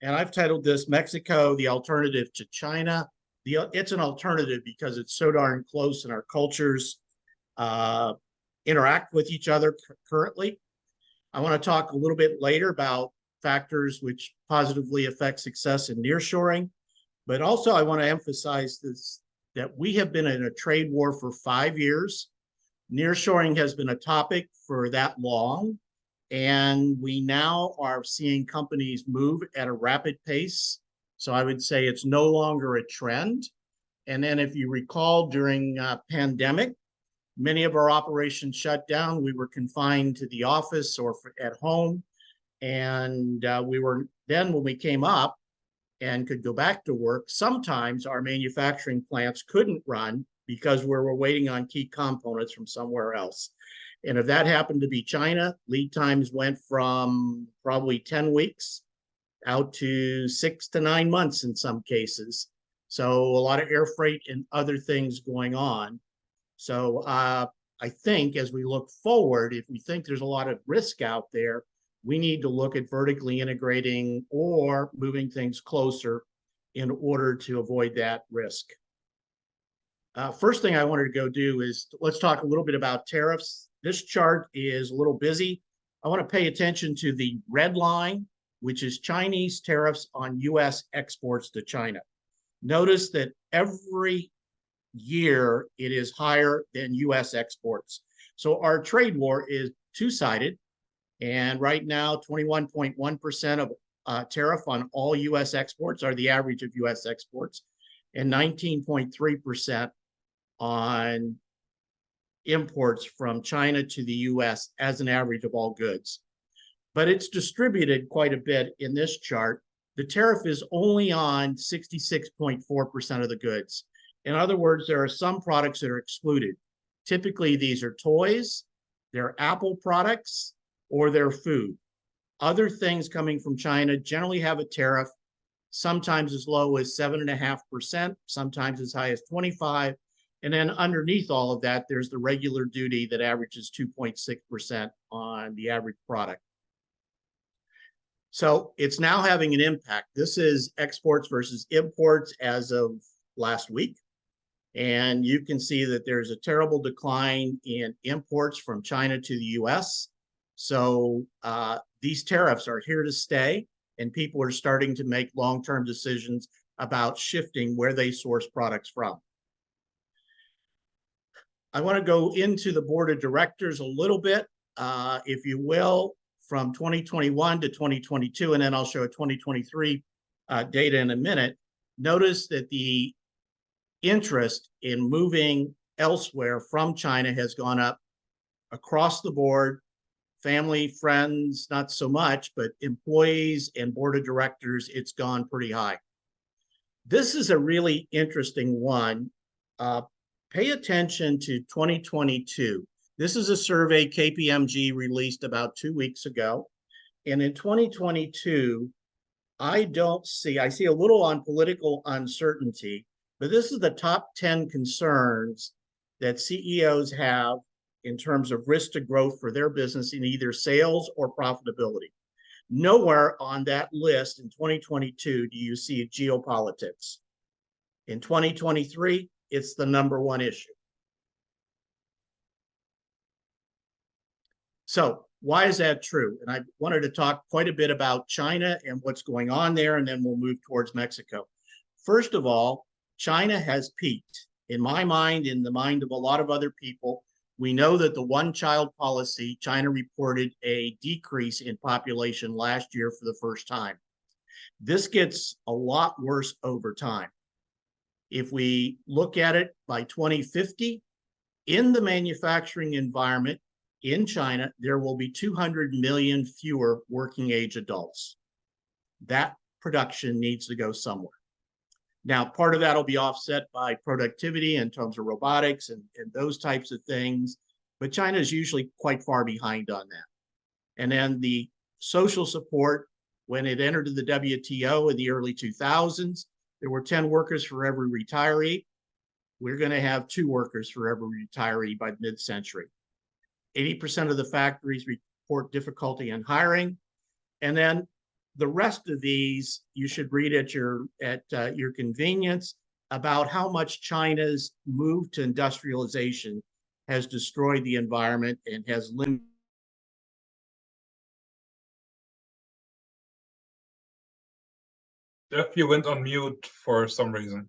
and I've titled this Mexico, the Alternative to China. It's an alternative because it's so darn close and our cultures uh, interact with each other currently. I want to talk a little bit later about factors which positively affect success in nearshoring, but also I want to emphasize this that we have been in a trade war for 5 years. Nearshoring has been a topic for that long, and we now are seeing companies move at a rapid pace. So I would say it's no longer a trend. And then if you recall during pandemic, many of our operations shut down. We were confined to the office or at home. And we were then when we came up and could go back to work, sometimes our manufacturing plants couldn't run because we were waiting on key components from somewhere else. And if that happened to be China, lead times went from probably 10 weeks out to 6 to 9 months in some cases. So a lot of air freight and other things going on. So I think as we look forward, if we think there's a lot of risk out there, we need to look at vertically integrating or moving things closer in order to avoid that risk. First thing I wanted to go do is let's talk a little bit about tariffs. This chart is a little busy. I want to pay attention to the red line, which is Chinese tariffs on US exports to China. Notice that every year it is higher than US exports. So our trade war is two-sided. And right now, 21.1% of tariff on all US exports are the average of US exports, and 19.3% on imports from China to the US as an average of all goods. But it's distributed quite a bit in this chart. The tariff is only on 66.4% of the goods. In other words, there are some products that are excluded. Typically, these are toys, they're Apple products, or they're food. Other things coming from China generally have a tariff, sometimes as low as 7.5%, sometimes as high as 25%. And then underneath all of that, there's the regular duty that averages 2.6% on the average product. So it's now having an impact. This is exports versus imports as of last week. And you can see that there's a terrible decline in imports from China to the US. So these tariffs are here to stay, and people are starting to make long-term decisions about shifting where they source products from. I want to go into the board of directors a little bit, if you will, from 2021 to 2022, and then I'll show a 2023 data in a minute. Notice that the interest in moving elsewhere from China has gone up across the board. Family, friends, not so much, but employees and board of directors, it's gone pretty high. This is a really interesting one. Pay attention to 2022. This is a survey KPMG released about 2 weeks ago. And in 2022, I see a little on political uncertainty, but this is the top 10 concerns that CEOs have in terms of risk to growth for their business in either sales or profitability. Nowhere on that list in 2022 do you see geopolitics. In 2023, it's the #1 issue. So why is that true? And I wanted to talk quite a bit about China and what's going on there, and then we'll move towards Mexico. First of all, China has peaked. In my mind, in the mind of a lot of other people, we know that the one-child policy, China reported a decrease in population last year for the first time. This gets a lot worse over time. If we look at it by 2050, in the manufacturing environment in China, there will be 200 million fewer working age adults. That production needs to go somewhere. Now, part of that will be offset by productivity in terms of robotics and those types of things, but China is usually quite far behind on that. And then the social support, when it entered the WTO in the early 2000s, there were 10 workers for every retiree. We're going to have 2 workers for every retiree by mid-century. 80% of the factories report difficulty in hiring. And then The rest of these you should read at your convenience about how much China's move to industrialization has destroyed the environment and has limited. Jeff, you went on mute for some reason.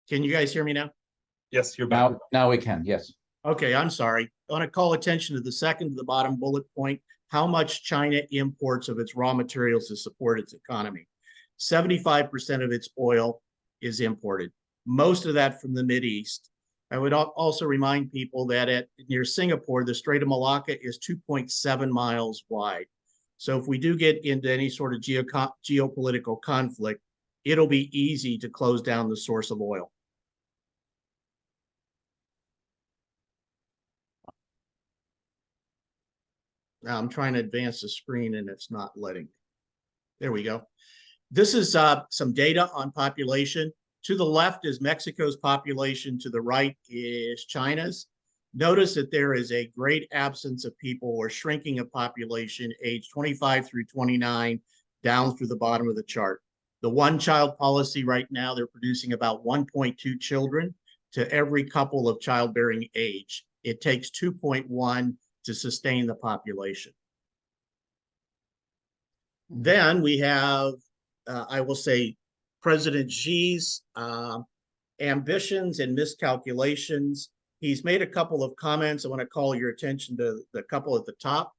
Can you guys hear me now? Yes, you're back. Now we can, yes. Okay, I'm sorry. I want to call attention to the second to the bottom bullet point, how much China imports of its raw materials to support its economy. 75% of its oil is imported, most of that from the Mideast. I would also remind people that near Singapore, the Strait of Malacca is 2.7 miles wide. So if we do get into any sort of geopolitical conflict, it'll be easy to close down the source of oil. Now I'm trying to advance the screen and it's not letting me. There we go. This is some data on population. To the left is Mexico's population. To the right is China's. Notice that there is a great absence of people or shrinking of population age 25 through 29 down through the bottom of the chart. The one-child policy right now, they're producing about 1.2 children to every couple of childbearing age. It takes 2.1 to sustain the population. Then we have, I will say, President Xi's ambitions and miscalculations. He's made a couple of comments. I want to call your attention to the couple at the top.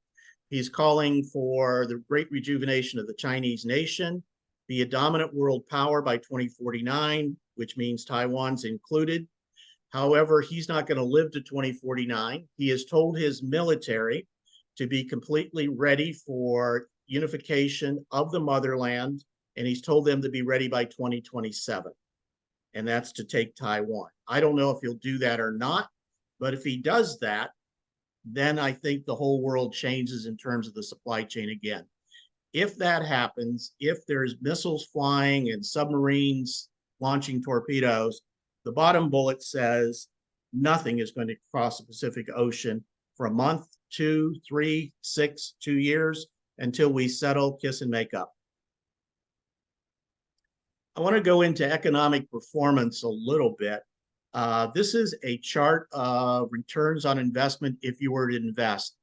He's calling for the great rejuvenation of the Chinese nation, be a dominant world power by 2049, which means Taiwan's included. However, he's not going to live to 2049. He has told his military to be completely ready for unification of the motherland, and he's told them to be ready by 2027, and that's to take Taiwan. I don't know if he'll do that or not, but if he does that, then I think the whole world changes in terms of the supply chain again. If that happens, if there's missiles flying and submarines launching torpedoes, the bottom bullet says nothing is going to cross the Pacific Ocean for a month, 2, 3, 6, 2 years until we settle, kiss, and make up. I want to go into economic performance a little bit. This is a chart of returns on investment if you were to invest.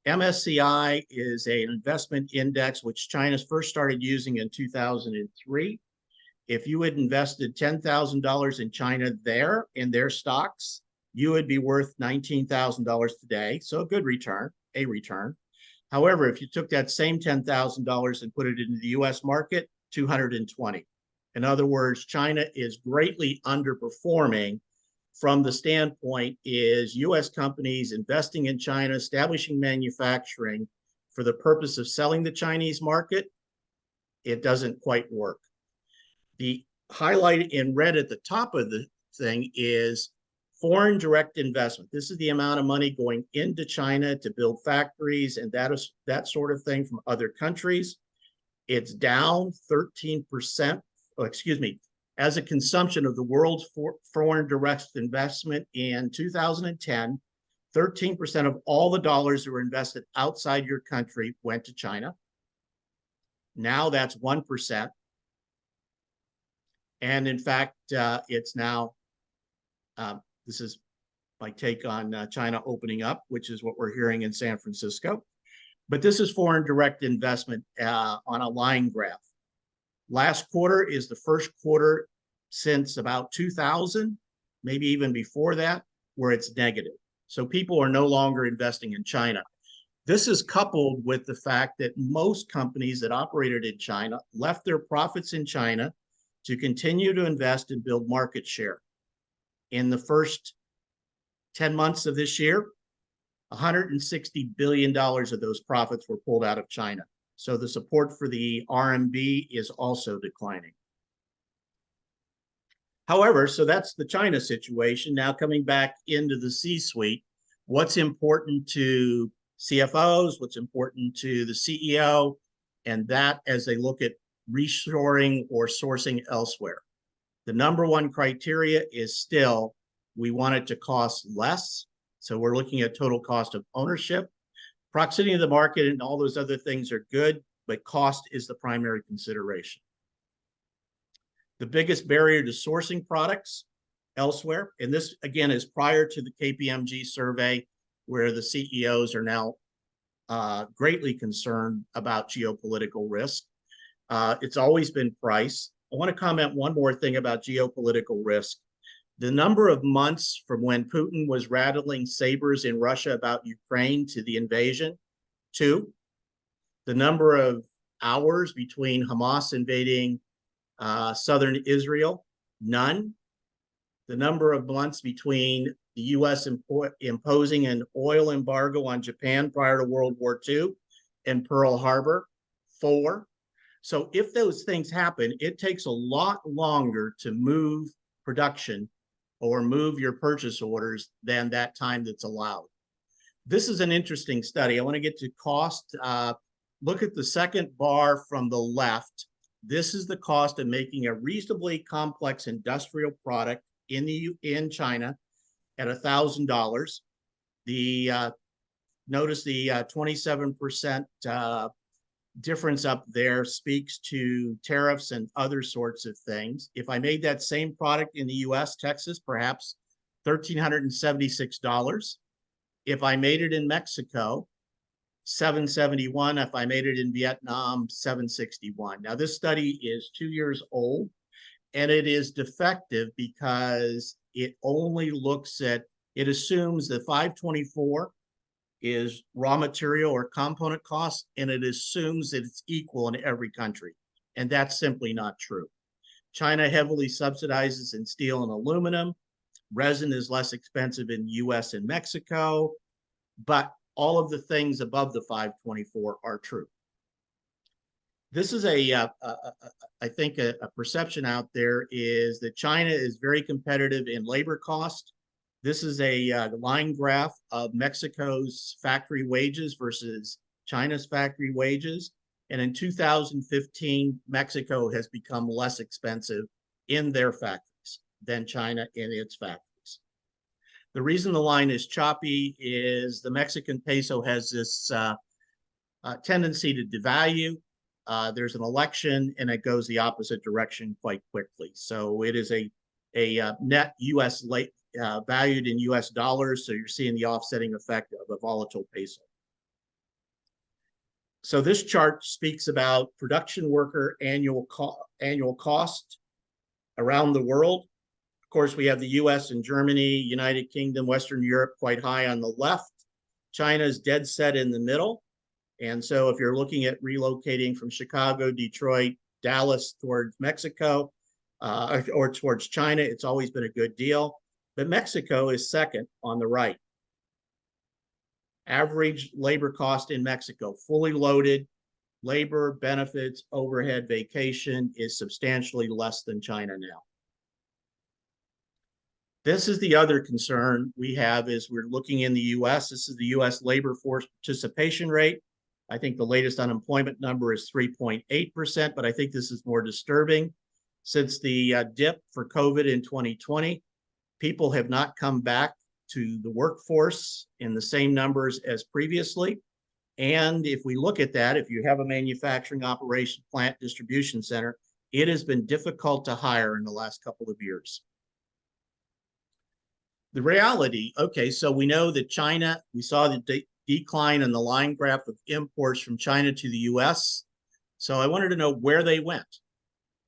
MSCI is an investment index which China first started using in 2003. If you had invested $10,000 in China there in their stocks, you would be worth $19,000 today. So a good return, a return. However, if you took that same $10,000 and put it into the US market, 220. In other words, China is greatly underperforming from the standpoint is US companies investing in China, establishing manufacturing for the purpose of selling the Chinese market. It doesn't quite work. The highlight in red at the top of the thing is foreign direct investment. This is the amount of money going into China to build factories and that sort of thing from other countries. It's down 13%, as a consumption of the world's foreign direct investment in 2010, 13% of all the dollars that were invested outside your country went to China. Now that's 1%. And in fact, it's now, this is my take on China opening up, which is what we're hearing in San Francisco. But this is foreign direct investment on a line graph. Last quarter is the first quarter since about 2000, maybe even before that, where it's negative. So people are no longer investing in China. This is coupled with the fact that most companies that operated in China left their profits in China to continue to invest and build market share. In the first 10 months of this year, $160 billion of those profits were pulled out of China. So the support for the RMB is also declining. However, so that's the China situation. Now coming back into the C-suite, what's important to CFOs, what's important to the CEO, and that as they look at reshoring or sourcing elsewhere. The number one criteria is still We want it to cost less. So we're looking at total cost of ownership. Proximity to the market and all those other things are good, but cost is the primary consideration. The biggest barrier to sourcing products elsewhere, and this again is prior to the KPMG survey, where the CEOs are now greatly concerned about geopolitical risk. It's always been price. I want to comment one more thing about geopolitical risk. The number of months from when Putin was rattling sabers in Russia about Ukraine to the invasion, 2. The number of hours between Hamas invading southern Israel, none. The number of months between the U.S. imposing an oil embargo on Japan prior to World War II and Pearl Harbor, 4. So if those things happen, it takes a lot longer to move production or move your purchase orders than that time that's allowed. This is an interesting study. I want to get to cost. Look at the second bar from the left. This is the cost of making a reasonably complex industrial product in China at $1,000. Notice the 27% difference up there speaks to tariffs and other sorts of things. If I made that same product in the US, Texas, perhaps $1,376. If I made it in Mexico, $771. If I made it in Vietnam, $761. Now, this study is 2 years old, and it is defective because it only looks at, it assumes that 524 is raw material or component costs, and it assumes that it's equal in every country. And that's simply not true. China heavily subsidizes in steel and aluminum. Resin is less expensive in the US and Mexico, but all of the things above the 524 are true. This is I think a perception out there is that China is very competitive in labor cost. This is a line graph of Mexico's factory wages versus China's factory wages. And in 2015, Mexico has become less expensive in their factories than China in its factories. The reason the line is choppy is the Mexican peso has this tendency to devalue. There's an election and it goes the opposite direction quite quickly. So it is a net US valued in US dollars. So you're seeing the offsetting effect of a volatile peso. So this chart speaks about production worker annual cost around the world. Of course, we have the US and Germany, United Kingdom, Western Europe quite high on the left. China is dead set in the middle. And so if you're looking at relocating from Chicago, Detroit, Dallas towards Mexico, or towards China, it's always been a good deal. But Mexico is second on the right. Average labor cost in Mexico, fully loaded, labor, benefits, overhead, vacation is substantially less than China now. This is the other concern we have is we're looking in the US. This is the US labor force participation rate. I think the latest unemployment number is 3.8%, but I think this is more disturbing. Since the dip for COVID in 2020, people have not come back to the workforce in the same numbers as previously. And if we look at that, if you have a manufacturing operation, plant, distribution center, it has been difficult to hire in the last couple of years. The reality, okay, so we know that China, we saw the decline in the line graph of imports from China to the US. So I wanted to know where they went.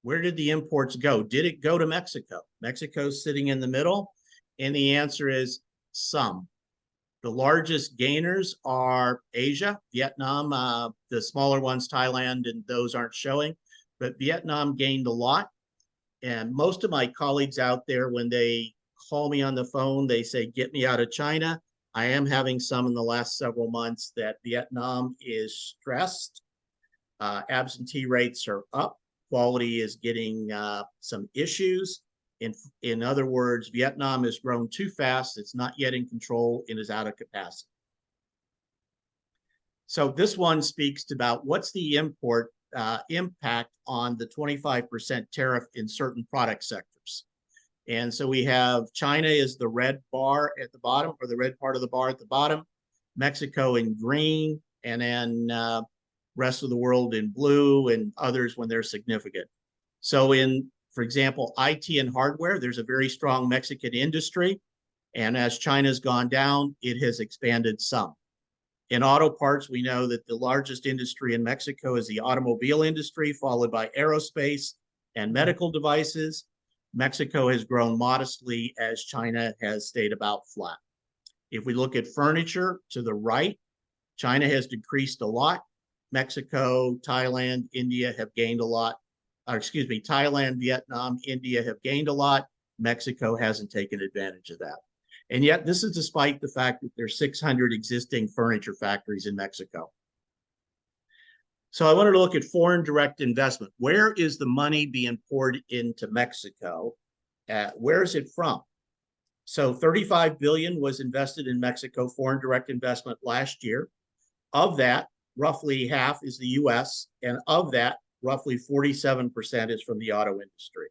Where did the imports go? Did it go to Mexico? Mexico's sitting in the middle. And the answer is some. The largest gainers are Asia, Vietnam, the smaller ones, Thailand, and those aren't showing. But Vietnam gained a lot. And most of my colleagues out there, when they call me on the phone, they say, get me out of China. I am having some in the last several months that Vietnam is stressed. Absentee rates are up. Quality is getting some issues. In other words, Vietnam has grown too fast. It's not yet in control and is out of capacity. So this one speaks to about what's the import impact on the 25% tariff in certain product sectors. And so we have China is the red bar at the bottom, or the red part of the bar at the bottom, Mexico in green, and then rest of the world in blue, and others when they're significant. So in, for example, IT and hardware, there's a very strong Mexican industry. And as China's gone down, it has expanded some. In auto parts, we know that the largest industry in Mexico is the automobile industry, followed by aerospace and medical devices. Mexico has grown modestly as China has stayed about flat. If we look at furniture to the right, China has decreased a lot. Mexico, Thailand, India have gained a lot. Excuse me, Thailand, Vietnam, India have gained a lot. Mexico hasn't taken advantage of that. And yet this is despite the fact that there's 600 existing furniture factories in Mexico. So I wanted to look at foreign direct investment. Where is the money being poured into Mexico? Where is it from? So 35 billion was invested in Mexico foreign direct investment last year. Of that, roughly half is the US, and of that, roughly 47% is from the auto industry.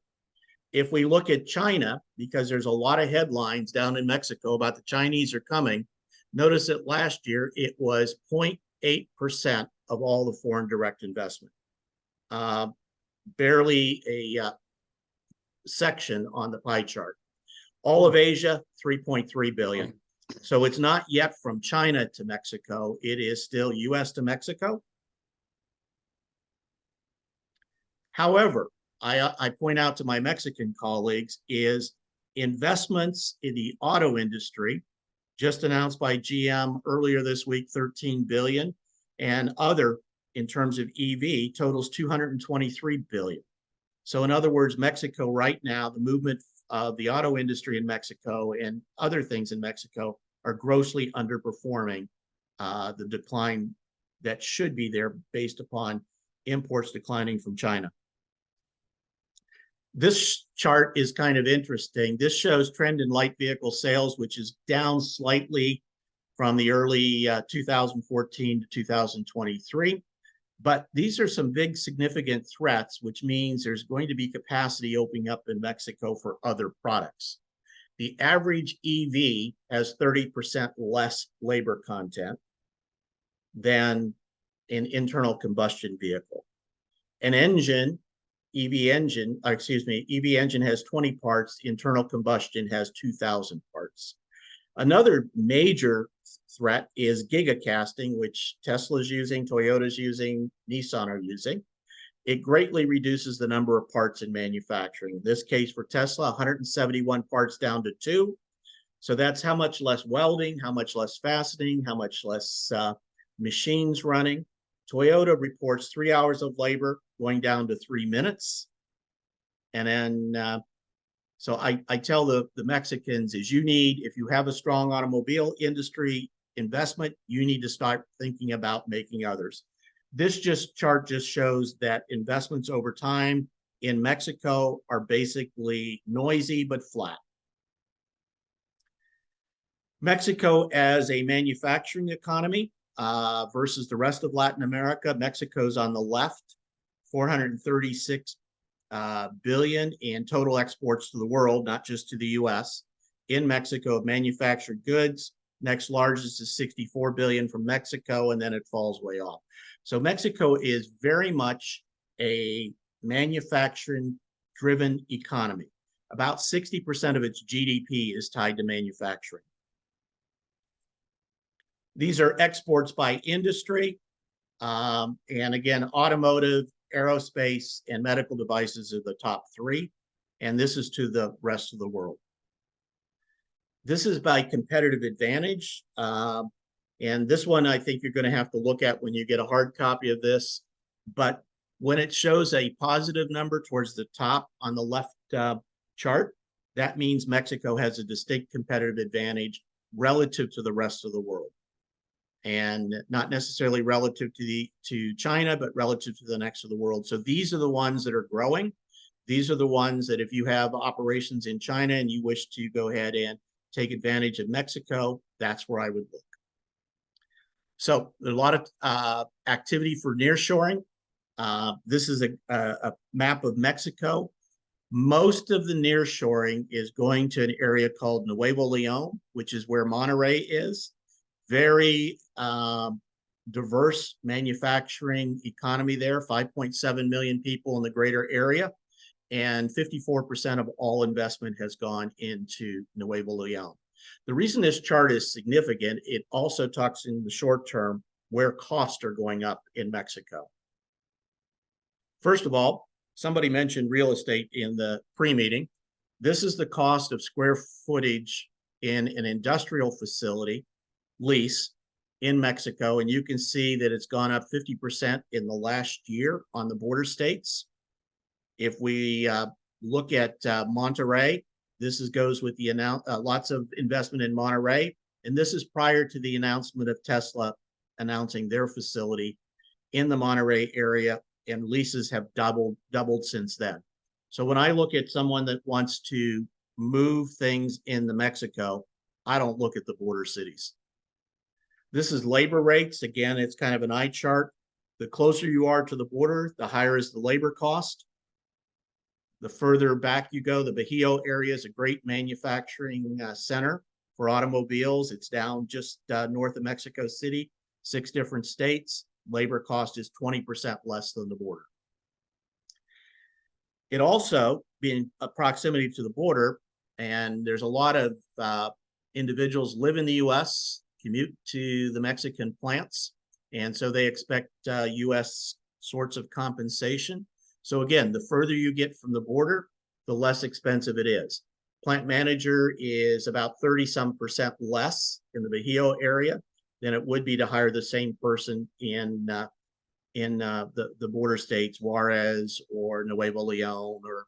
If we look at China, because there's a lot of headlines down in Mexico about the Chinese are coming, notice that last year it was 0.8% of all the foreign direct investment. Barely a section on the pie chart. All of Asia, 3.3 billion. So it's not yet from China to Mexico. It is still US to Mexico. However, I point out to my Mexican colleagues is investments in the auto industry, just announced by GM earlier this week, 13 billion, and other in terms of EV totals 223 billion. So in other words, Mexico right now, the movement of the auto industry in Mexico and other things in Mexico are grossly underperforming the decline that should be there based upon imports declining from China. This chart is kind of interesting. This shows trend in light vehicle sales, which is down slightly from the early 2014 to 2023. But these are some big significant threats, which means there's going to be capacity opening up in Mexico for other products. The average EV has 30% less labor content than an internal combustion vehicle. An engine, EV engine has 20 parts, internal combustion has 2,000 parts. Another major threat is gigacasting, which Tesla's using, Toyota's using, Nissan are using. It greatly reduces the number of parts in manufacturing. In this case for Tesla, 171 parts down to 2. So that's how much less welding, how much less fastening, how much less machines running. Toyota reports 3 hours of labor going down to 3 minutes. And then, so I tell the Mexicans is if you have a strong automobile industry investment, you need to start thinking about making others. This chart just shows that investments over time in Mexico are basically noisy but flat. Mexico as a manufacturing economy versus the rest of Latin America. Mexico's on the left, 436 billion in total exports to the world, not just to the US. In Mexico, of manufactured goods, next largest is 64 billion from Mexico, and then it falls way off. So Mexico is very much a manufacturing driven economy. About 60% of its GDP is tied to manufacturing. These are exports by industry. And again, automotive, aerospace, and medical devices are the top 3. And this is to the rest of the world. This is by competitive advantage. And this one, I think you're going to have to look at when you get a hard copy of this. But when it shows a positive number towards the top on the left chart, that means Mexico has a distinct competitive advantage relative to the rest of the world. And not necessarily relative to China, but relative to the next of the world. So these are the ones that are growing. These are the ones that if you have operations in China and you wish to go ahead and take advantage of Mexico, that's where I would look. So there's a lot of activity for nearshoring. This is a map of Mexico. Most of the nearshoring is going to an area called Nuevo Leon, which is where Monterrey is. Very diverse manufacturing economy there, 5.7 million people in the greater area, and 54% of all investment has gone into Nuevo Leon. The reason this chart is significant, it also talks in the short term where costs are going up in Mexico. First of all, somebody mentioned real estate in the pre-meeting. This is the cost of square footage in an industrial facility lease in Mexico, and you can see that it's gone up 50% in the last year on the border states. If we look at Monterrey, this goes with the lots of investment in Monterrey, and this is prior to the announcement of Tesla announcing their facility in the Monterrey area, and leases have doubled since then. So when I look at someone that wants to move things into Mexico, I don't look at the border cities. This is labor rates. Again, it's kind of an eye chart. The closer you are to the border, the higher is the labor cost. The further back you go, the Bajío area is a great manufacturing center for automobiles. It's down just north of Mexico City, 6 different states. Labor cost is 20% less than the border. It also, being a proximity to the border, and there's a lot of individuals live in the U.S., commute to the Mexican plants, and so they expect U.S. sorts of compensation. So again, the further you get from the border, the less expensive it is. Plant manager is about 30-some% less in the Bajío area than it would be to hire the same person in the border states, Juarez or Nuevo Leon, or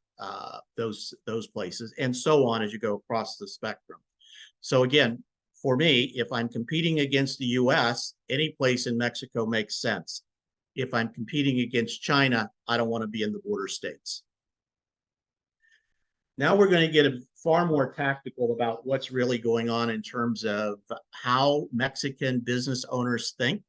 those places, and so on as you go across the spectrum. So again, for me, if I'm competing against the US, any place in Mexico makes sense. If I'm competing against China, I don't want to be in the border states. Now we're going to get far more tactical about what's really going on in terms of how Mexican business owners think.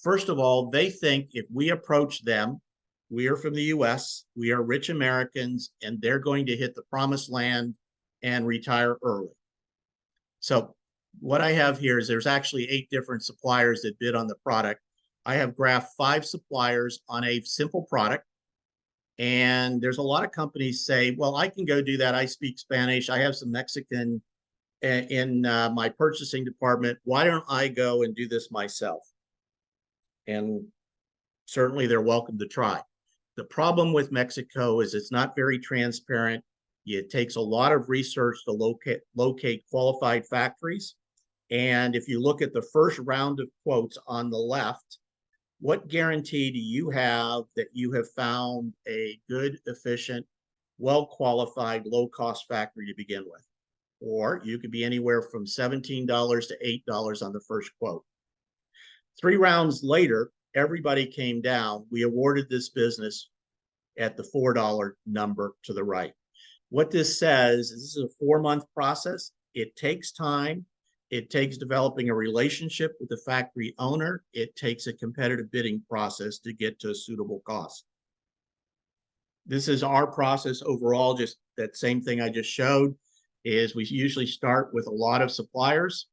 First of all, they think if we approach them, we are from the US, we are rich Americans, and they're going to hit the promised land and retire early. So what I have here is there's actually 8 different suppliers that bid on the product. I have graphed 5 suppliers on a simple product. And there's a lot of companies say, well, I can go do that. I speak Spanish. I have some Mexican in my purchasing department. Why don't I go and do this myself? And certainly they're welcome to try. The problem with Mexico is it's not very transparent. It takes a lot of research to locate qualified factories. And if you look at the first round of quotes on the left, what guarantee do you have that you have found a good, efficient, well-qualified, low-cost factory to begin with? Or you could be anywhere from $17 to $8 on the first quote. 3 rounds later, everybody came down. We awarded this business at the $4 number to the right. What this says is this is a 4-month process. It takes time. It takes developing a relationship with the factory owner. It takes a competitive bidding process to get to a suitable cost. This is our process overall. Just that same thing I just showed is we usually start with a lot of suppliers.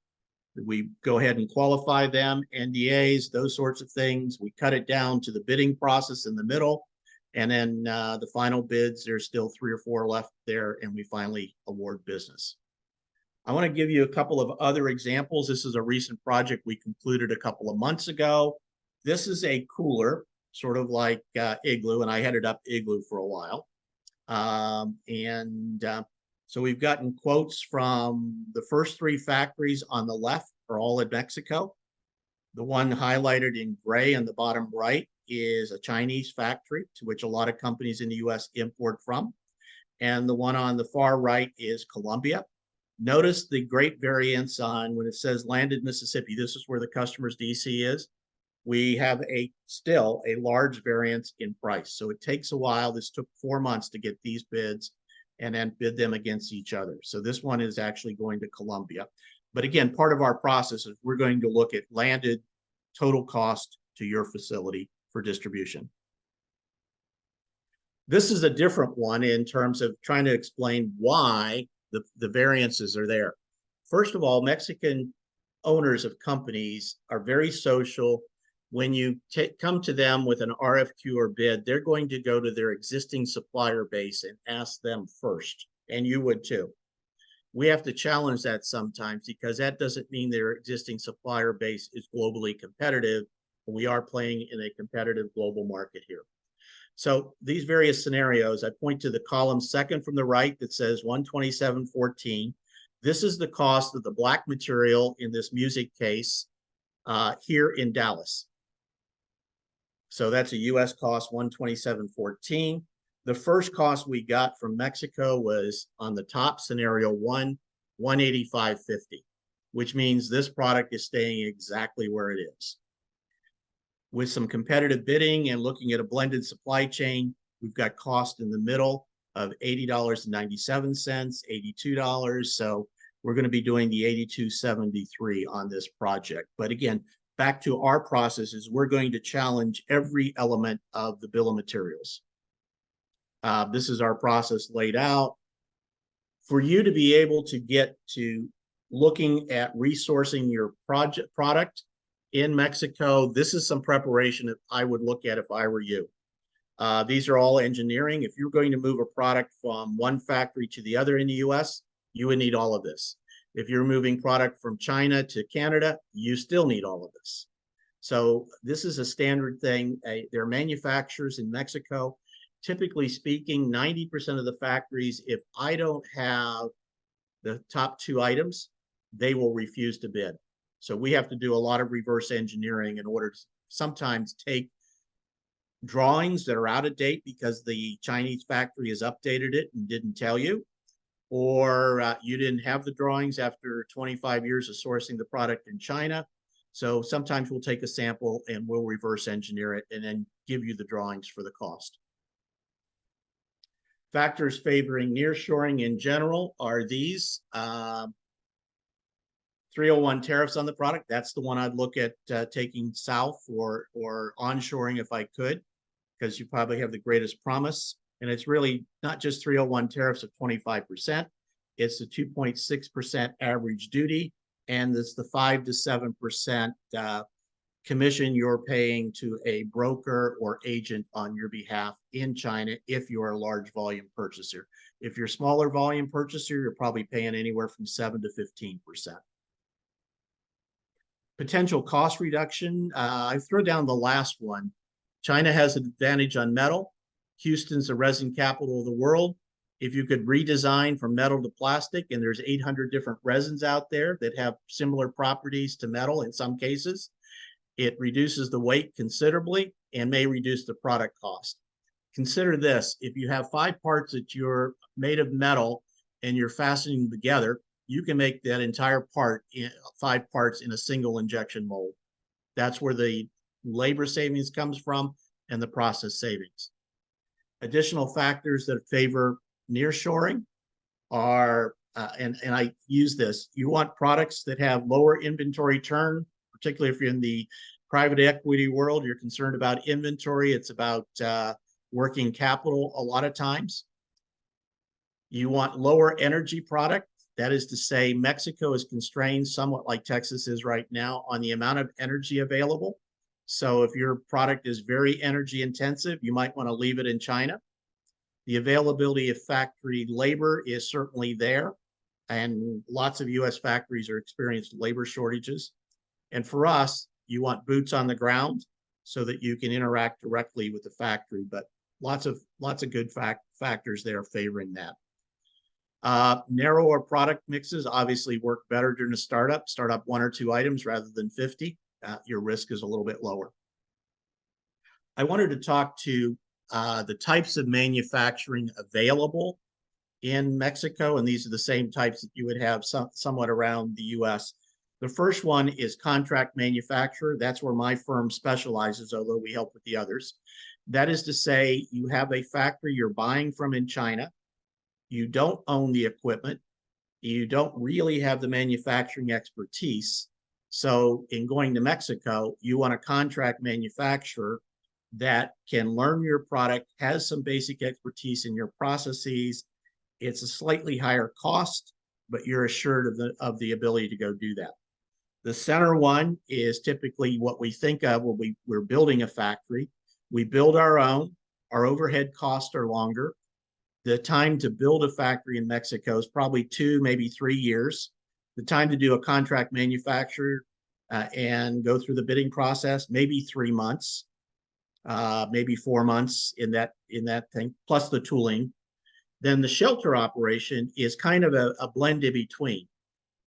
We go ahead and qualify them, NDAs, those sorts of things. We cut it down to the bidding process in the middle. And then the final bids, there's still 3 or 4 left there, and we finally award business. I want to give you a couple of other examples. This is a recent project we concluded a couple of months ago. This is a cooler, sort of like Igloo, and I headed up Igloo for a while. So we've gotten quotes from the first 3 factories on the left are all in Mexico. The one highlighted in gray on the bottom right is a Chinese factory to which a lot of companies in the US import from. And the one on the far right is Colombia. Notice the great variance on when it says landed Mississippi. This is where the customer's DC is. We have still a large variance in price. So it takes a while. This took 4 months to get these bids and then bid them against each other. So this one is actually going to Colombia. But again, part of our process is we're going to look at landed total cost to your facility for distribution. This is a different one in terms of trying to explain why the variances are there. First of all, Mexican owners of companies are very social. When you come to them with an RFQ or bid, they're going to go to their existing supplier base and ask them first, and you would too. We have to challenge that sometimes because that doesn't mean their existing supplier base is globally competitive. We are playing in a competitive global market here. So these various scenarios, I point to the column second from the right that says 127.14. This is the cost of the black material in this music case here in Dallas. So that's a US cost, 127.14. The first cost we got from Mexico was on the top scenario one, 185.50, which means this product is staying exactly where it is. With some competitive bidding and looking at a blended supply chain, we've got cost in the middle of $80.97, $82. So we're going to be doing the 82.73 on this project. But again, back to our processes, we're going to challenge every element of the bill of materials. This is our process laid out. For you to be able to get to looking at resourcing your product in Mexico, this is some preparation that I would look at if I were you. These are all engineering. If you're going to move a product from one factory to the other in the US, you would need all of this. If you're moving product from China to Canada, you still need all of this. So this is a standard thing. There are manufacturers in Mexico. Typically speaking, 90% of the factories, if I don't have the top two items, they will refuse to bid. So we have to do a lot of reverse engineering in order to sometimes take drawings that are out of date because the Chinese factory has updated it and didn't tell you, or you didn't have the drawings after 25 years of sourcing the product in China. So sometimes we'll take a sample and we'll reverse engineer it and then give you the drawings for the cost. Factors favoring nearshoring in general are these. 301 tariffs on the product. That's the one I'd look at taking south or onshoring if I could, because you probably have the greatest promise. And it's really not just 301 tariffs of 25%. It's the 2.6% average duty, and it's the 5 to 7% commission you're paying to a broker or agent on your behalf in China if you're a large volume purchaser. If you're a smaller volume purchaser, you're probably paying anywhere from 7 to 15%. Potential cost reduction, I throw down the last one. China has an advantage on metal. Houston's the resin capital of the world. If you could redesign from metal to plastic, and there's 800 different resins out there that have similar properties to metal in some cases, it reduces the weight considerably and may reduce the product cost. Consider this, if you have 5 parts that you're made of metal and you're fastening them together, you can make that entire part in 5 parts in a single injection mold. That's where the labor savings comes from and the process savings. Additional factors that favor nearshoring are, and I use this, you want products that have lower inventory turn, particularly if you're in the private equity world, you're concerned about inventory. It's about working capital a lot of times. You want lower energy product. That is to say, Mexico is constrained somewhat like Texas is right now on the amount of energy available. So if your product is very energy intensive, you might want to leave it in China. The availability of factory labor is certainly there, and lots of US factories are experiencing labor shortages. And for us, you want boots on the ground so that you can interact directly with the factory, but lots of good factors there favoring that. Narrower product mixes obviously work better during a startup. Start up 1 or 2 items rather than 50. Your risk is a little bit lower. I wanted to talk to the types of manufacturing available in Mexico, and these are the same types that you would have somewhat around the US. The first one is contract manufacturer. That's where my firm specializes, although we help with the others. That is to say, you have a factory you're buying from in China. You don't own the equipment. You don't really have the manufacturing expertise. So in going to Mexico, you want a contract manufacturer that can learn your product, has some basic expertise in your processes. It's a slightly higher cost, but you're assured of the ability to go do that. The center one is typically what we think of when we're building a factory. We build our own. Our overhead costs are longer. The time to build a factory in Mexico is probably 2, maybe 3 years. The time to do a contract manufacturer and go through the bidding process, maybe 3 months, maybe 4 months in that thing, plus the tooling. Then the shelter operation is kind of a blend in between.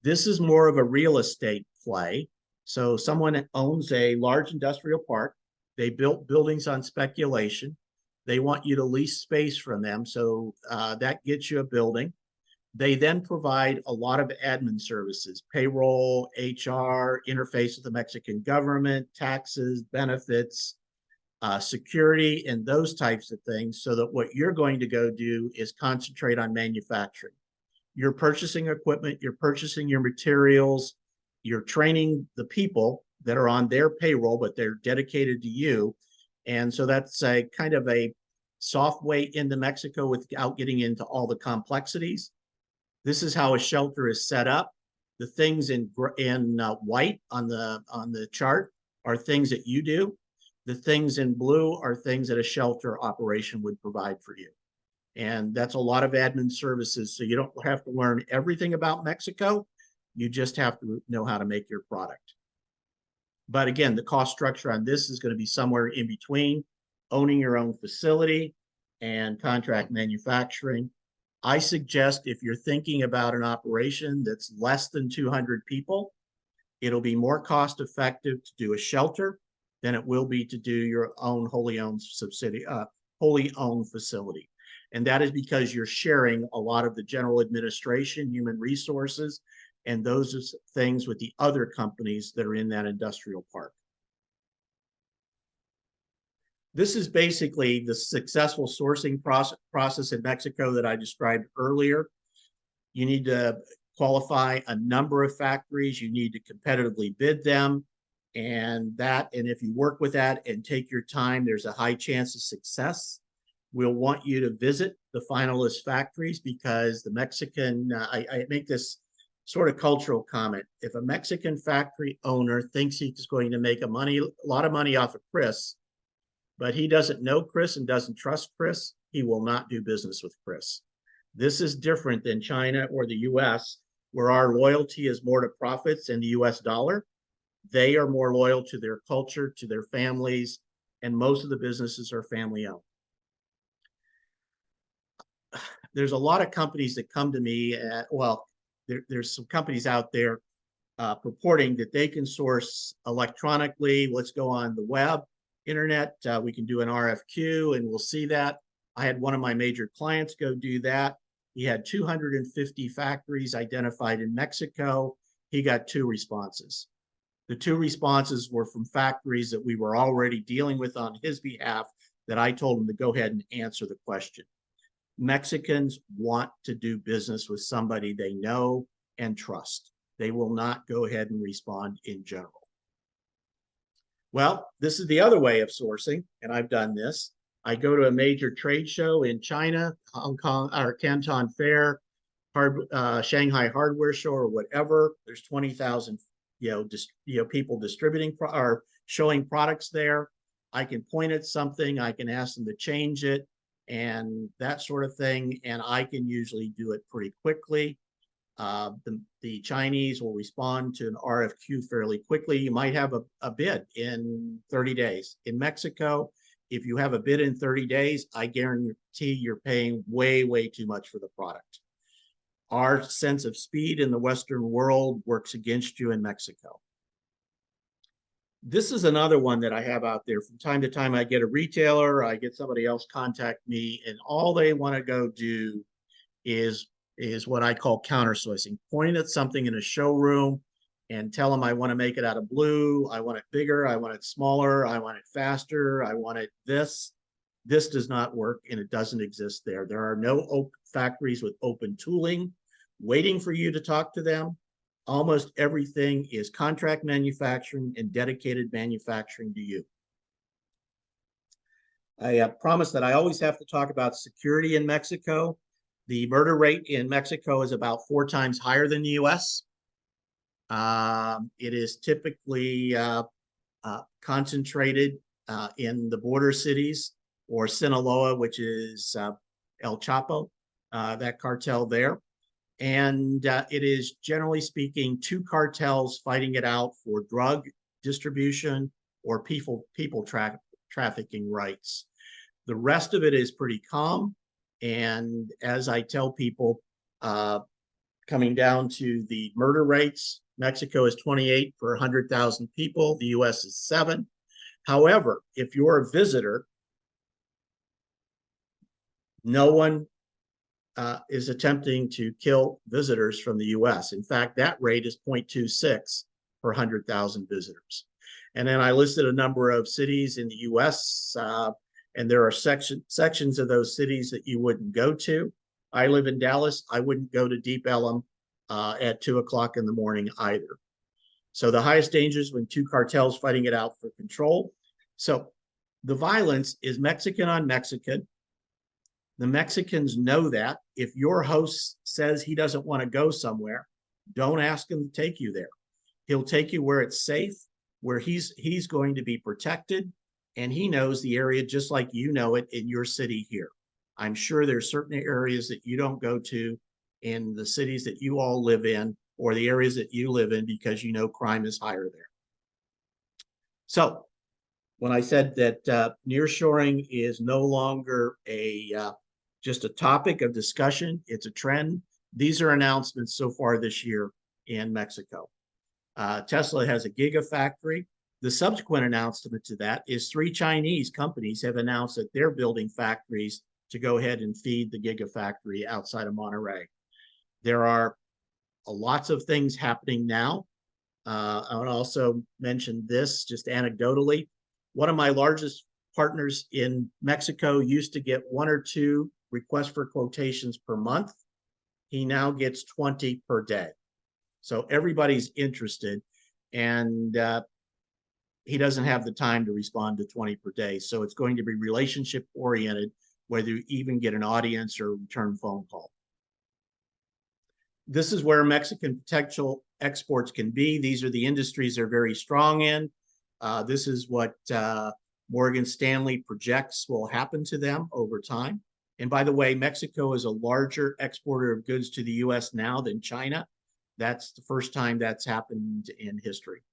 This is more of a real estate play. So someone owns a large industrial park. They built buildings on speculation. They want you to lease space from them. So that gets you a building. They then provide a lot of admin services, payroll, HR, interface with the Mexican government, taxes, benefits, security, and those types of things, so that what you're going to go do is concentrate on manufacturing. You're purchasing equipment, you're purchasing your materials, you're training the people that are on their payroll, but they're dedicated to you. And so that's a kind of a soft way into Mexico without getting into all the complexities. This is how a shelter is set up. The things in white on the chart are things that you do. The things in blue are things that a shelter operation would provide for you. And that's a lot of admin services. So you don't have to learn everything about Mexico. You just have to know how to make your product. But again, the cost structure on this is going to be somewhere in between owning your own facility and contract manufacturing. I suggest if you're thinking about an operation that's less than 200 people, it'll be more cost effective to do a shelter than it will be to do your own wholly owned facility. And that is because you're sharing a lot of the general administration, human resources, and those things with the other companies that are in that industrial park. This is basically the successful sourcing process in Mexico that I described earlier. You need to qualify a number of factories. You need to competitively bid them. And if you work with that and take your time, there's a high chance of success. We'll want you to visit the finalist factories because the Mexican, I make this sort of cultural comment. If a Mexican factory owner thinks he's going to make a lot of money off of Chris, but he doesn't know Chris and doesn't trust Chris, he will not do business with Chris. This is different than China or the US, where our loyalty is more to profits and the US dollar. They are more loyal to their culture, to their families, and most of the businesses are family owned. There's a lot of companies that come to me there's some companies out there purporting that they can source electronically. Let's go on the web, internet. We can do an RFQ and we'll see that. I had one of my major clients go do that. He had 250 factories identified in Mexico. He got 2 responses. The 2 responses were from factories that we were already dealing with on his behalf that I told him to go ahead and answer the question. Mexicans want to do business with somebody they know and trust. They will not go ahead and respond in general. Well, this is the other way of sourcing, and I've done this. I go to a major trade show in China, Hong Kong, or Canton Fair, Shanghai Hardware Show, or whatever. There's 20,000, people distributing or showing products there. I can point at something. I can ask them to change it and that sort of thing. And I can usually do it pretty quickly. The Chinese will respond to an RFQ fairly quickly. You might have a bid in 30 days. In Mexico, if you have a bid in 30 days, I guarantee you're paying way, way too much for the product. Our sense of speed in the Western world works against you in Mexico. This is another one that I have out there. From time to time, I get a retailer, I get somebody else contact me, and all they want to go do is what I call counter sourcing. Point at something in a showroom and tell them I want to make it out of blue, I want it bigger, I want it smaller, I want it faster, I want it this. This does not work and it doesn't exist there. There are no factories with open tooling waiting for you to talk to them. Almost everything is contract manufacturing and dedicated manufacturing to you. I promise that I always have to talk about security in Mexico. The murder rate in Mexico is about 4 times higher than the US. It is typically concentrated in the border cities, or Sinaloa, which is El Chapo, that cartel there. And it is, generally speaking, 2 cartels fighting it out for drug distribution or people trafficking rights. The rest of it is pretty calm. And as I tell people, coming down to the murder rates, Mexico is 28 for 100,000 people. The US is 7. However, if you're a visitor, no one is attempting to kill visitors from the US. In fact, that rate is 0.26 per 100,000 visitors. And then I listed a number of cities in the US, and there are sections of those cities that you wouldn't go to. I live in Dallas. I wouldn't go to Deep Ellum at 2 o'clock in the morning either. So the highest danger is when 2 cartels fighting it out for control. So the violence is Mexican on Mexican. The Mexicans know that. If your host says he doesn't want to go somewhere, don't ask him to take you there. He'll take you where it's safe, where he's going to be protected, and he knows the area just like you know it in your city here. I'm sure there's certain areas that you don't go to in the cities that you all live in, or the areas that you live in, because you know crime is higher there. So when I said that nearshoring is no longer just a topic of discussion, it's a trend. These are announcements so far this year in Mexico. Tesla has a gigafactory. The subsequent announcement to that is 3 Chinese companies have announced that they're building factories to go ahead and feed the gigafactory outside of Monterrey. There are lots of things happening now. I would also mention this just anecdotally. One of my largest partners in Mexico used to get 1 or 2 requests for quotations per month. He now gets 20 per day. So everybody's interested, and he doesn't have the time to respond to 20 per day. So it's going to be relationship oriented, whether you even get an audience or return phone call. This is where Mexican potential exports can be. These are the industries they're very strong in. This is what Morgan Stanley projects will happen to them over time. And by the way, Mexico is a larger exporter of goods to the US now than China. That's the first time that's happened in history.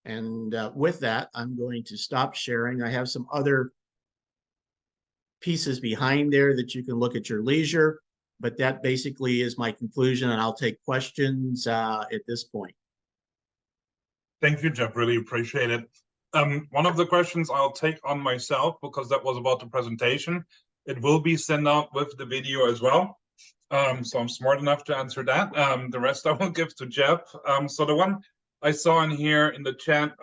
And with that, I'm going to stop sharing. I have some other pieces behind there that you can look at your leisure, but that basically is my conclusion, and I'll take questions at this point. Thank you, Jeff. Really appreciate it. One of the questions I'll take on myself, because that was about the presentation. It will be sent out with the video as well. So I'm smart enough to answer that. The rest I will give to Jeff. So the one I saw in here in the chat,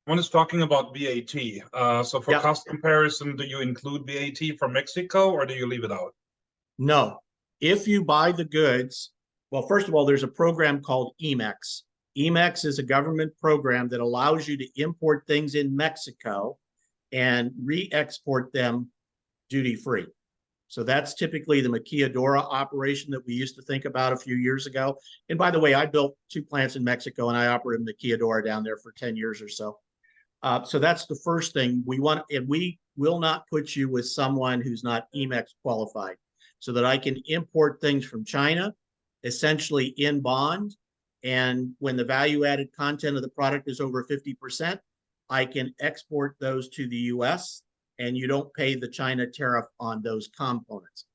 one is talking about VAT. So for cost comparison, do you include VAT for Mexico, or do you leave it out? No. If you buy the goods, well, first of all, there's a program called EMEX. EMEX is a government program that allows you to import things in Mexico and re-export them duty-free. So that's typically the maquiladora operation that we used to think about a few years ago. And by the way, I built 2 plants in Mexico, and I operated maquiladora down there for 10 years or so. So that's the first thing we want, and we will not put you with someone who's not EMEX qualified, so that I can import things from China, essentially in bond. And when the value-added content of the product is over 50%, I can export those to the US, and you don't pay the China tariff on those components.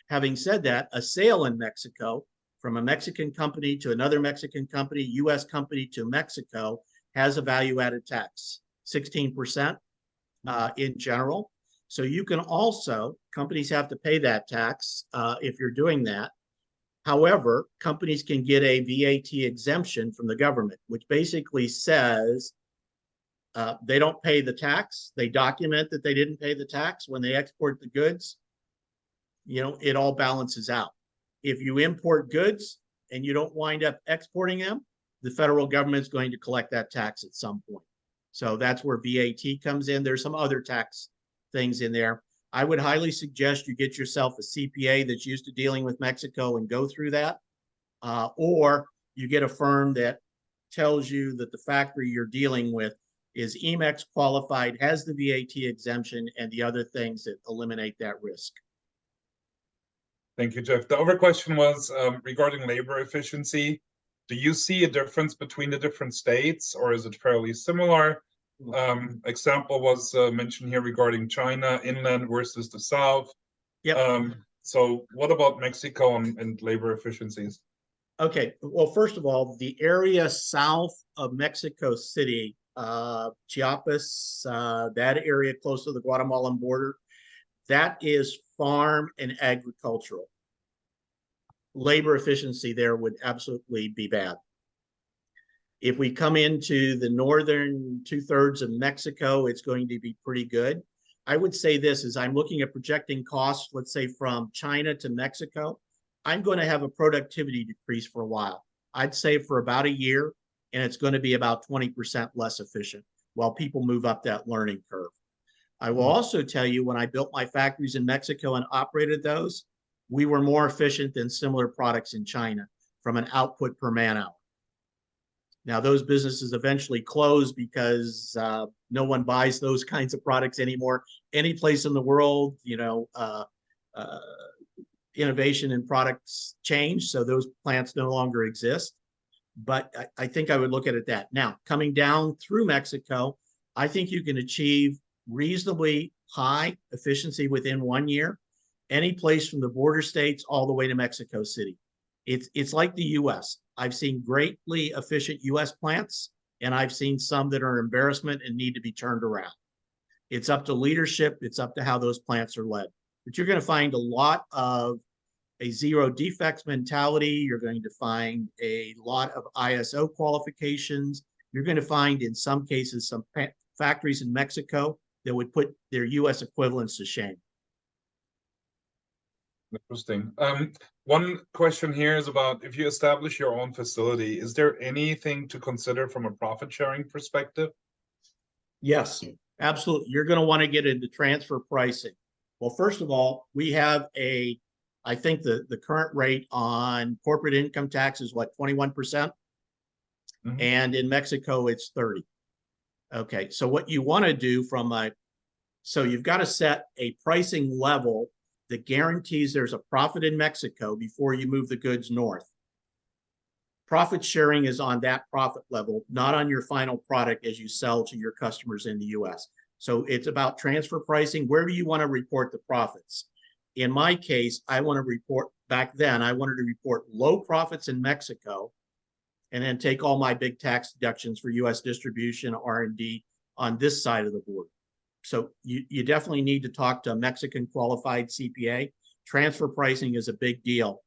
Having said that, a sale in Mexico from a Mexican company to another Mexican company, US company to Mexico, has a value-added tax, 16% in general. So you can also, companies have to pay that tax if you're doing that. However, companies can get a VAT exemption from the government, which basically says they don't pay the tax. They document that they didn't pay the tax when they export the goods. You know, it all balances out. If you import goods and you don't wind up exporting them, the federal government is going to collect that tax at some point. So that's where VAT comes in. There's some other tax things in there. I would highly suggest you get yourself a CPA that's used to dealing with Mexico and go through that. Or you get a firm that tells you that the factory you're dealing with is EMEX qualified, has the VAT exemption, and the other things that eliminate that risk. Thank you, Jeff. The other question was regarding labor efficiency. Do you see a difference between the different states, or is it fairly similar? Example was mentioned here regarding China, inland versus the south. Yep. So what about Mexico and labor efficiencies? Okay. Well, first of all, the area south of Mexico City, Chiapas, that area close to the Guatemalan border, that is farm and agricultural. Labor efficiency there would absolutely be bad. If we come into the northern 2/3 of Mexico, it's going to be pretty good. I would say this as I'm looking at projecting costs, let's say from China to Mexico, I'm going to have a productivity decrease for a while. I'd say for about a year, and it's going to be about 20% less efficient while people move up that learning curve. I will also tell you when I built my factories in Mexico and operated those, we were more efficient than similar products in China from an output per man hour. Now, those businesses eventually closed because no one buys those kinds of products anymore. Any place in the world, innovation and products change, so those plants no longer exist. But I think I would look at it that. Now, coming down through Mexico, I think you can achieve reasonably high efficiency within 1 year, any place from the border states all the way to Mexico City. It's like the US. I've seen greatly efficient US plants, and I've seen some that are an embarrassment and need to be turned around. It's up to leadership. It's up to how those plants are led. But you're going to find a lot of a zero defects mentality. You're going to find a lot of ISO qualifications. You're going to find in some cases some factories in Mexico that would put their US equivalents to shame. Interesting. One question here is about if you establish your own facility, is there anything to consider from a profit sharing perspective? Yes, absolutely. You're going to want to get into transfer pricing. Well, first of all, we have I think the current rate on corporate income tax is what, 21%? Mm-hmm. And in Mexico, it's 30. Okay, so what you want to do so you've got to set a pricing level that guarantees there's a profit in Mexico before you move the goods north. Profit sharing is on that profit level, not on your final product as you sell to your customers in the US. So it's about transfer pricing. Where do you want to report the profits? In my case, I wanted to report low profits in Mexico and then take all my big tax deductions for US distribution, R&D on this side of the border. So you definitely need to talk to a Mexican qualified CPA. Transfer pricing is a big deal.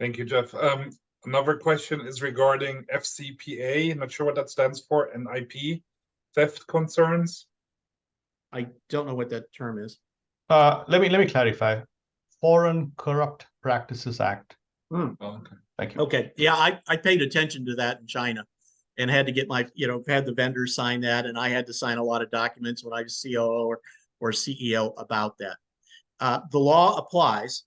Thank you, Jeff. Another question is regarding FCPA. I'm not sure what that stands for, and IP theft concerns. I don't know what that term is. Let me clarify. Foreign Corrupt Practices Act. Oh, okay. Thank you. Okay. Yeah, I paid attention to that in China and had to get had the vendors sign that, and I had to sign a lot of documents when I was COO or CEO about that. The law applies.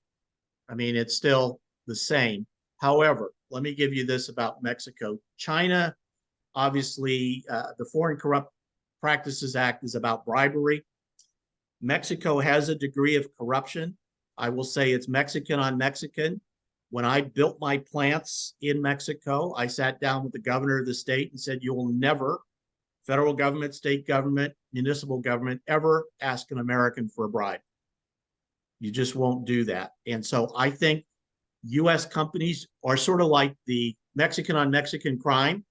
I mean, it's still the same. However, let me give you this about Mexico. China, obviously, the Foreign Corrupt Practices Act is about bribery. Mexico has a degree of corruption. I will say it's Mexican on Mexican. When I built my plants in Mexico, I sat down with the governor of the state and said, you will never, federal government, state government, municipal government, ever ask an American for a bribe. You just won't do that. And so I think US companies are sort of like the Mexican on Mexican crime.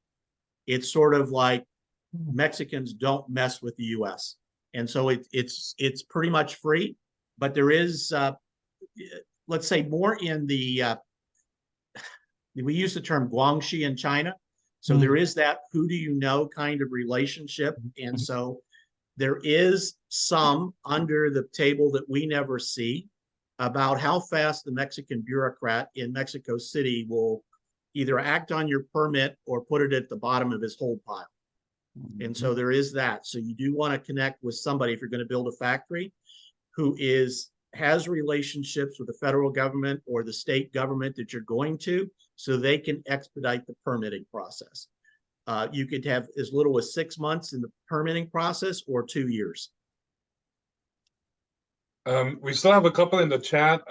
It's sort of like Mexicans don't mess with the US. And so it's pretty much free, but there is, let's say, more in we use the term guangxi in China. So there is that who do you know kind of relationship. And so there is some under the table that we never see about how fast the Mexican bureaucrat in Mexico City will either act on your permit or put it at the bottom of his hold pile. And so there is that. So you do want to connect with somebody if you're going to build a factory who has relationships with the federal government or the state government that you're going to, so they can expedite the permitting process. You could have as little as 6 months in the permitting process or 2 years. We still have a couple in the chat.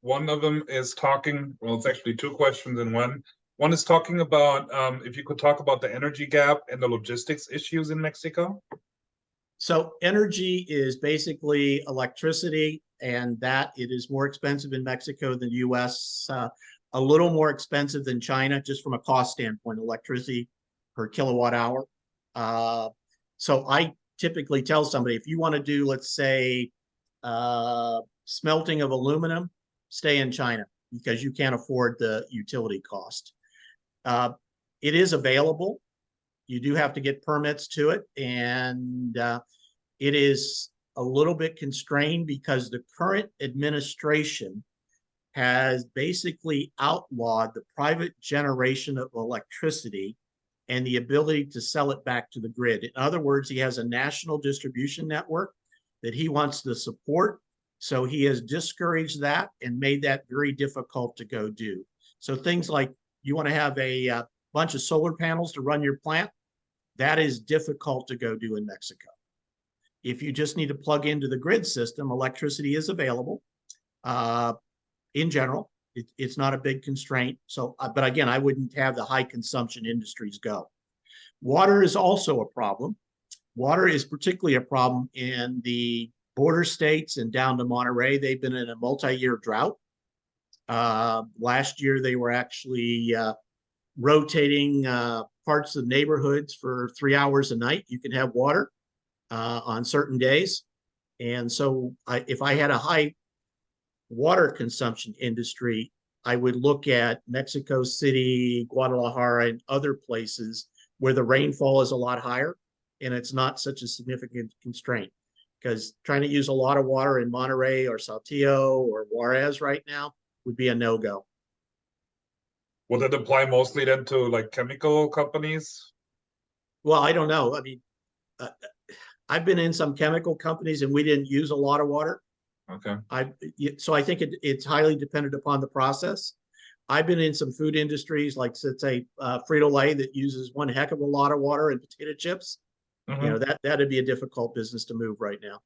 One of them is talking, well, it's actually two questions in one. One is talking about if you could talk about the energy gap and the logistics issues in Mexico. So energy is basically electricity, and that it is more expensive in Mexico than the US, a little more expensive than China, just from a cost standpoint, electricity per kilowatt hour. So I typically tell somebody, if you want to do, let's say, smelting of aluminum, stay in China because you can't afford the utility cost. It is available. You do have to get permits to it, and it is a little bit constrained because the current administration has basically outlawed the private generation of electricity and the ability to sell it back to the grid. In other words, he has a national distribution network that he wants to support. So he has discouraged that and made that very difficult to go do. So things like you want to have a bunch of solar panels to run your plant, that is difficult to go do in Mexico. If you just need to plug into the grid system, electricity is available. In general, it's not a big constraint. So, but again, I wouldn't have the high consumption industries go. Water is also a problem. Water is particularly a problem in the border states and down to Monterrey. They've been in a multi-year drought. Last year, they were actually rotating parts of neighborhoods for 3 hours a night. You can have water on certain days. And so if I had a high water consumption industry, I would look at Mexico City, Guadalajara, and other places where the rainfall is a lot higher and it's not such a significant constraint. Because trying to use a lot of water in Monterrey or Saltillo or Juarez right now would be a no-go. Would it apply mostly then to like chemical companies? Well, I don't know. I mean, I've been in some chemical companies and we didn't use a lot of water. Okay. So I think it's highly dependent upon the process. I've been in some food industries, like let's say Frito-Lay, that uses one heck of a lot of water in potato chips. Mm-hmm. You know, that'd be a difficult business to move right now.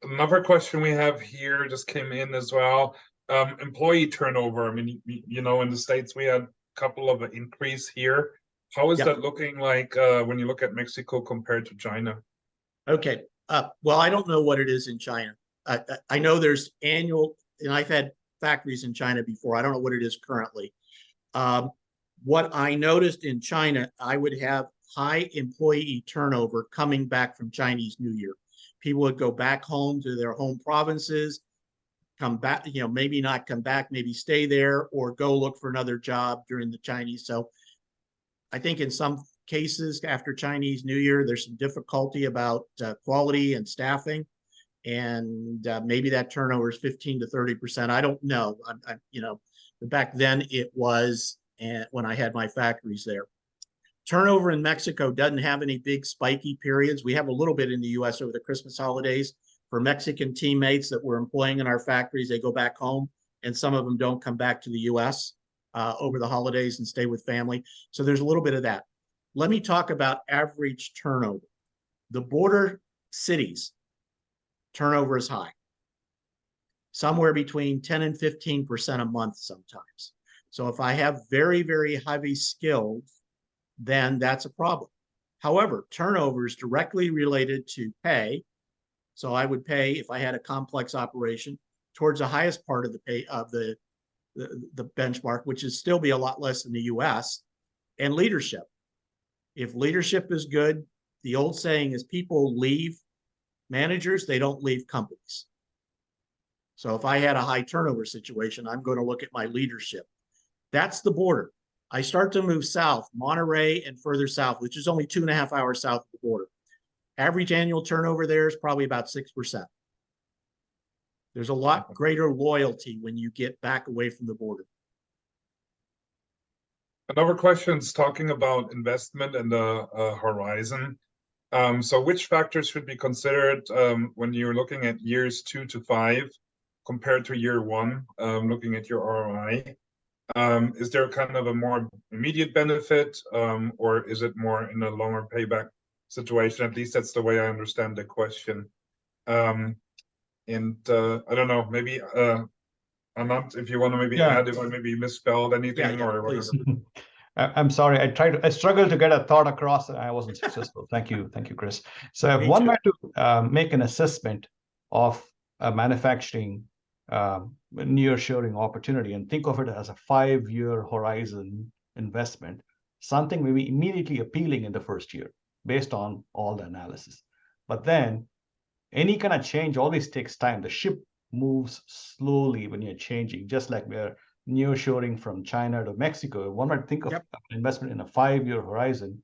Another question we have here just came in as well. Employee turnover. I mean, you know, in the States, we had a couple of increase here. How is that looking like when you look at Mexico compared to China? Okay. Well, I don't know what it is in China. I know there's annual, and I've had factories in China before. I don't know what it is currently. What I noticed in China, I would have high employee turnover coming back from Chinese New Year. People would go back home to their home provinces, come back, you know, maybe not come back, maybe stay there or go look for another job during the Chinese. So I think in some cases after Chinese New Year, there's some difficulty about quality and staffing. And maybe that turnover is 15 to 30%. I don't know. You know, back then it was when I had my factories there. Turnover in Mexico doesn't have any big spiky periods. We have a little bit in the US over the Christmas holidays for Mexican teammates that we're employing in our factories. They go back home and some of them don't come back to the US over the holidays and stay with family. So there's a little bit of that. Let me talk about average turnover. The border cities, turnover is high, somewhere between 10 and 15% a month sometimes. So if I have very, very heavy skilled, then that's a problem. However, turnover is directly related to pay. So I would pay, if I had a complex operation, towards the highest part of the pay of the benchmark, which is still be a lot less than the US, and leadership. If leadership is good, the old saying is people leave managers, they don't leave companies. So if I had a high turnover situation, I'm going to look at my leadership. That's the border. I start to move south, Monterrey and further south, which is only 2.5 hours south of the border. Average annual turnover there is probably about 6%. There's a lot greater loyalty when you get back away from the border. Another question is talking about investment and the horizon. So which factors should be considered when you're looking at years 2 to 5 compared to year 1, looking at your ROI? Is there kind of a more immediate benefit, or is it more in a longer payback situation? At least that's the way I understand the question. And I don't know, maybe Anand, if you want to maybe add if I maybe misspelled anything or whatever. I'm sorry. I struggled to get a thought across, and I wasn't successful. Thank you, Chris. So, if one were to make an assessment of a manufacturing nearshoring opportunity and think of it as a 5-year horizon investment, something may be immediately appealing in the first year based on all the analysis. But then, any kind of change always takes time. The ship moves slowly when you're changing, just like we're nearshoring from China to Mexico. One might think of investment in a 5-year horizon.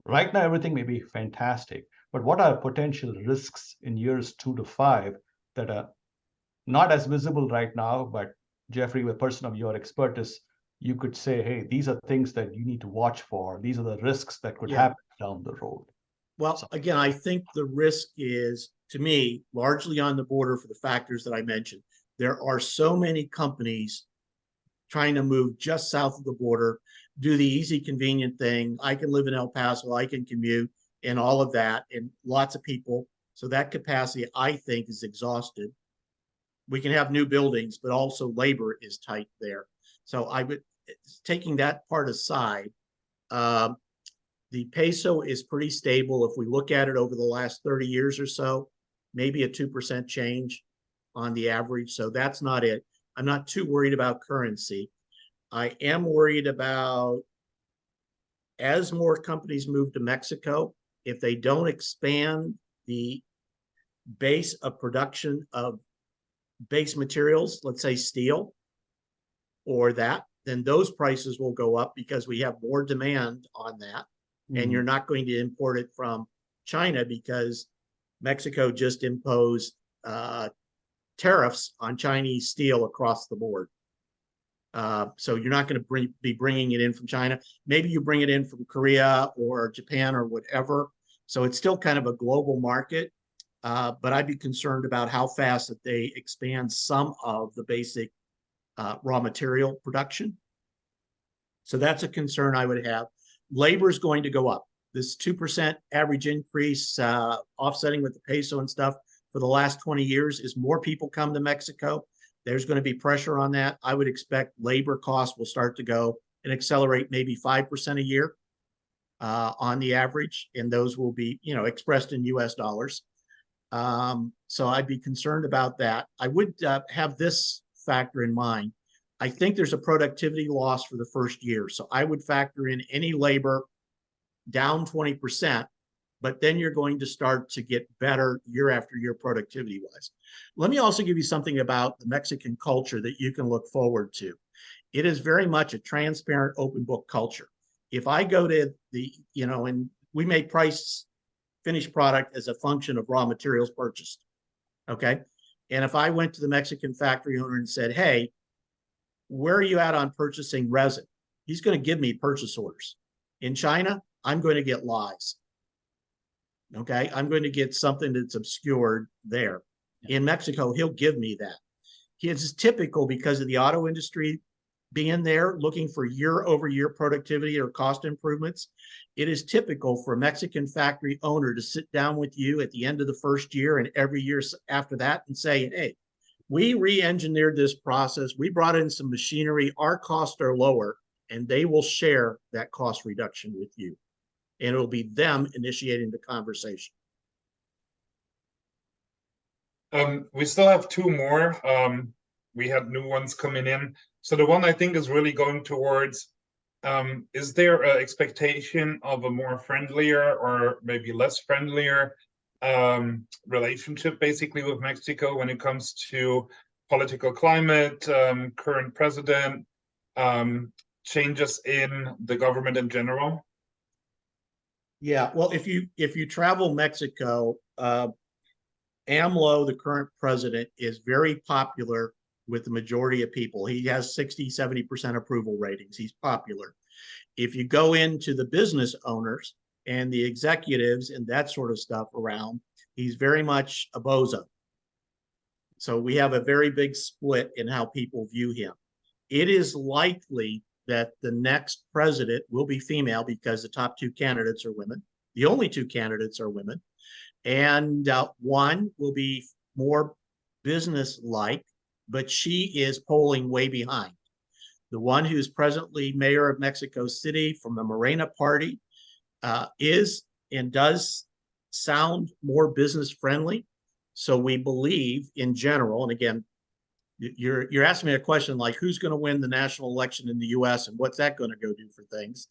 Right now, everything may be fantastic, but what are potential risks in years 2 to 5 that are not as visible right now? But Jeffrey, a person of your expertise, you could say, hey, these are things that you need to watch for. These are the risks that could happen down the road. Well, again, I think the risk is, to me, largely on the border for the factors that I mentioned. There are so many companies trying to move just south of the border, do the easy, convenient thing. I can live in El Paso, I can commute, and all of that, and lots of people. So that capacity, I think, is exhausted. We can have new buildings, but also labor is tight there. So I would, taking that part aside, the peso is pretty stable. If we look at it over the last 30 years or so, maybe a 2% change on the average. So that's not it. I'm not too worried about currency. I am worried about, as more companies move to Mexico, if they don't expand the base of production of base materials, let's say steel or that, then those prices will go up because we have more demand on that. And you're not going to import it from China because Mexico just imposed tariffs on Chinese steel across the board. So you're not going to be bringing it in from China. Maybe you bring it in from Korea or Japan or whatever. So it's still kind of a global market. But I'd be concerned about how fast that they expand some of the basic raw material production. So that's a concern I would have. Labor is going to go up. This 2% average increase, offsetting with the peso and stuff for the last 20 years, is more people come to Mexico. There's going to be pressure on that. I would expect labor costs will start to go and accelerate maybe 5% a year on the average, and those will be, expressed in US dollars. So I'd be concerned about that. I would have this factor in mind. I think there's a productivity loss for the first year. So I would factor in any labor down 20%, but then you're going to start to get better year after year productivity wise. Let me also give you something about the Mexican culture that you can look forward to. It is very much a transparent, open book culture. If I go to the, and we may price finished product as a function of raw materials purchased. Okay. And if I went to the Mexican factory owner and said, hey, where are you at on purchasing resin? He's going to give me purchase orders. In China, I'm going to get lies. Okay. I'm going to get something that's obscured there. In Mexico, he'll give me that. It's typical because of the auto industry being there looking for year over year productivity or cost improvements. It is typical for a Mexican factory owner to sit down with you at the end of the first year and every year after that and say, hey, we re-engineered this process. We brought in some machinery. Our costs are lower, and they will share that cost reduction with you. And it'll be them initiating the conversation. We still have 2 more. We had new ones coming in. So the one I think is really going towards, is there an expectation of a more friendlier or maybe less friendlier relationship basically with Mexico when it comes to political climate, current president, changes in the government in general? Yeah, well, if you travel Mexico, AMLO, the current president, is very popular with the majority of people. He has 60-70% approval ratings. He's popular. If you go into the business owners and the executives and that sort of stuff around, he's very much a bozo. So we have a very big split in how people view him. It is likely that the next president will be female because the top two candidates are women. The only two candidates are women. And one will be more business-like, but she is polling way behind. The one who's presently mayor of Mexico City from the Morena party is and does sound more business-friendly. So we believe in general, and again, you're asking me a question like who's going to win the national election in the US and what's that going to go do for things,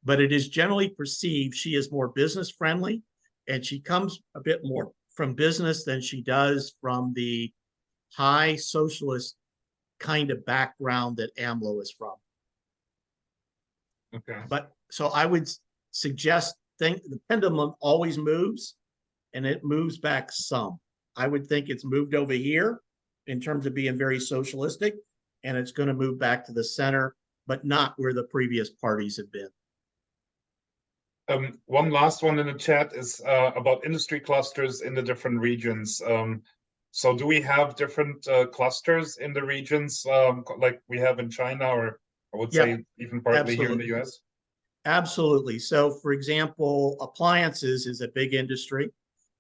but it is generally perceived she is more business friendly and she comes a bit more from business than she does from the high socialist kind of background that AMLO is from. Okay. But so I would suggest the pendulum always moves and it moves back some. I would think it's moved over here in terms of being very socialistic, and it's going to move back to the center, but not where the previous parties have been. One last one in the chat is about industry clusters in the different regions. So do we have different clusters in the regions like we have in China, or I would say even partly here in the US? Absolutely. So for example, appliances is a big industry.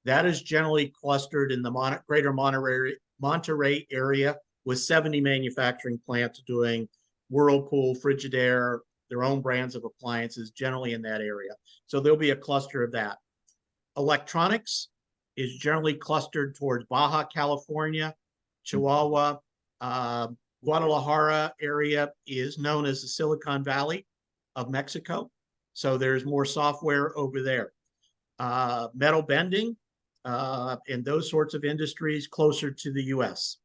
That is generally clustered in the greater Monterey area with 70 manufacturing plants doing Whirlpool, Frigidaire, their own brands of appliances, generally in that area. So there'll be a cluster of that. Electronics is generally clustered towards Baja California, Chihuahua, Guadalajara area is known as the Silicon Valley of Mexico. So there's more software over there. Metal bending, and those sorts of industries closer to the US.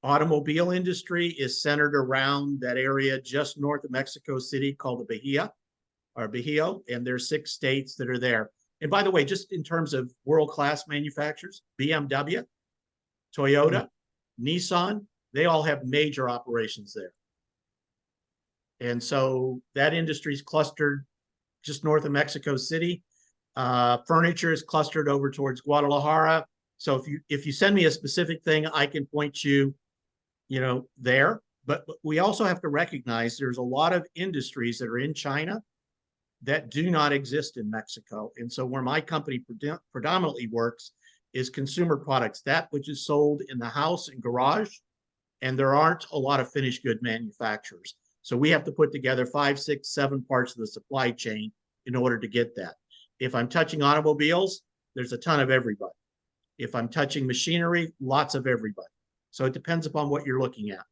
Automobile industry is centered around that area just north of Mexico City called the Bahia, or Bajío, and there's 6 states that are there. And by the way, just in terms of world-class manufacturers, BMW, Toyota, Nissan, they all have major operations there. And so that industry is clustered just north of Mexico City. Furniture is clustered over towards Guadalajara. So if you send me a specific thing, I can point you, there. But we also have to recognize there's a lot of industries that are in China that do not exist in Mexico. And so where my company predominantly works is consumer products, that which is sold in the house and garage. And there aren't a lot of finished good manufacturers. So we have to put together 5, 6, 7 parts of the supply chain in order to get that. If I'm touching automobiles, there's a ton of everybody. If I'm touching machinery, lots of everybody. So it depends upon what you're looking at.